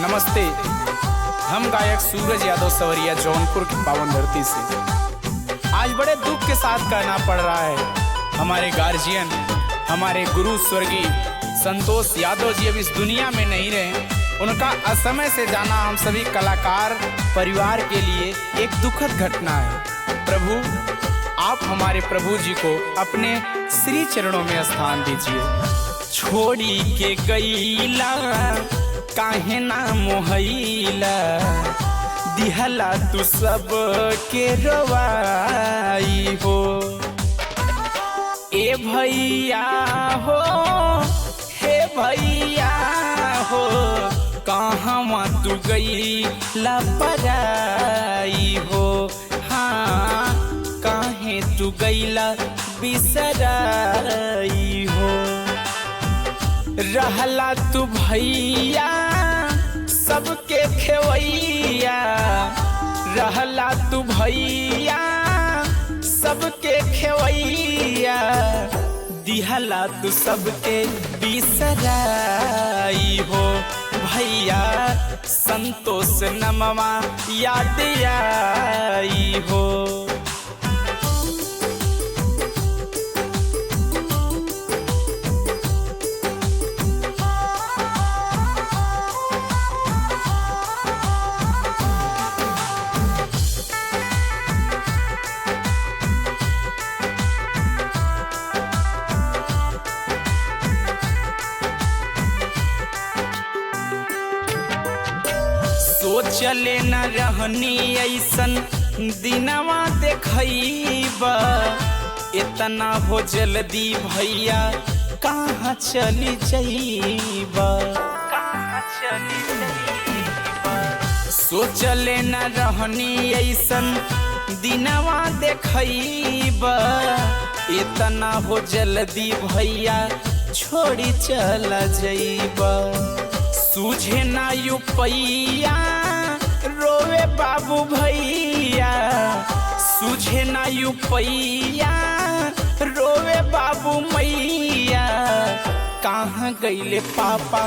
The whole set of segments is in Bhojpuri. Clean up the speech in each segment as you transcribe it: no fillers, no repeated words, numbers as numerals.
नमस्ते। हम गायक सूरज यादव सवरिया जौनपुर की पावन धरती से आज बड़े दुख के साथ कहना पड़ रहा है, हमारे गार्जियन, हमारे गुरु स्वर्गीय संतोष यादव जी अब इस दुनिया में नहीं रहे। उनका असमय से जाना हम सभी कलाकार परिवार के लिए एक दुखद घटना है। प्रभु, आप हमारे प्रभु जी को अपने श्री चरणों में स्थान दीजिए। छोड़ी के गईला काहे ना मोहैला, दिहला तू सब के रवाई हो। ए भैया हो, हे भैया हो, कहाँ तू गईला पराई हो। हाँ, काहे तू गईला बिसराई हो। रहला तू भैया सबके खेवैया, रहला तू भैया सबके खेवैया, दिहला तू सबके बिसराई हो। भैया संतोष नमवा याद आई हो। सोचले न रहनी ऐसन दिनवा देखैबा, इतना हो जल्दी भैया कहाँ चली जाइबा। सोचले न रहनी ऐसन दिनवा देखैबा, इतना हो जल्दी भैया छोड़ी चला जाइबा। सूझे ना युपैया रोवे बाबू भैया, सूझे ना युपैया रोवे बाबू मैया, कहाँ गईले पापा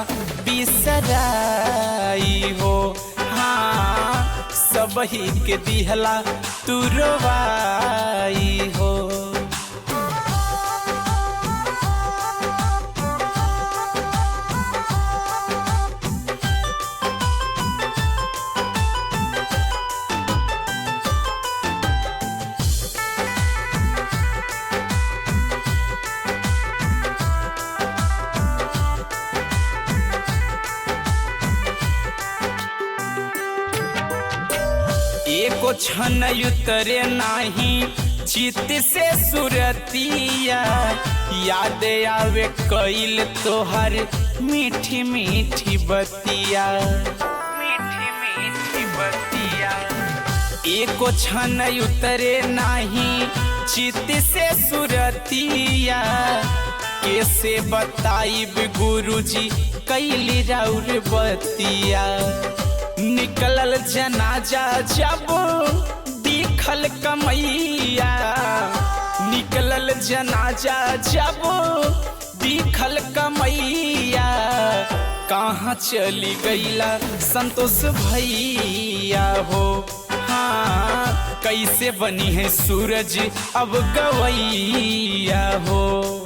बिसराई हो। हाँ, सबही के दिहला तू रोवाई हो। एको क्षण उतरे नाही चित से सुरतिया, याद आवे कइल तोहर मीठी मीठी बतिया, मीठी मीठी बतिया। एको क्षण उतरे नाही चित से सुरतिया, कैसे बताइब गुरुजी कइली राउर बतिया। निकलल जनाजा जब दिखल कमैया, निकलल जनाजा जब दिखल कमैया, कहाँ चली गईला संतोष भैया हो। हाँ, कैसे बनी है सूरज अब गवैया हो।